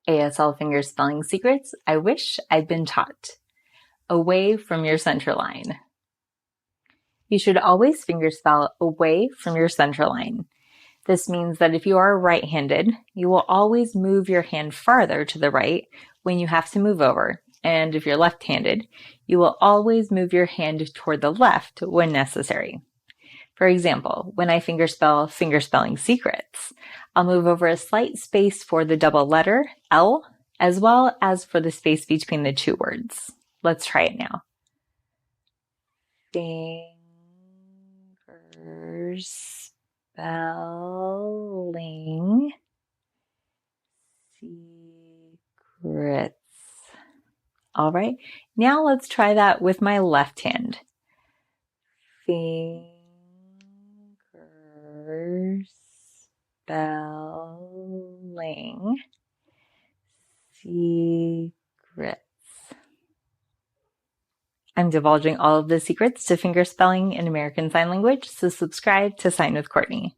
ASL fingerspelling secrets I wish I'd been taught. Away from your centerline. You should always fingerspell away from your centerline. This means that if you are right-handed, you will always move your hand farther to the right when you have to move over. And if you're left-handed, you will always move your hand toward the left when necessary. For example, when I fingerspell fingerspelling secrets, I'll move over a slight space for the double letter L, as well as for the space between the two words. Let's try it now. Fingerspelling secrets. All right, now let's try that with my left hand. Fingerspelling secrets. I'm divulging all of the secrets to fingerspelling in American Sign Language, so subscribe to Sign with Courtney.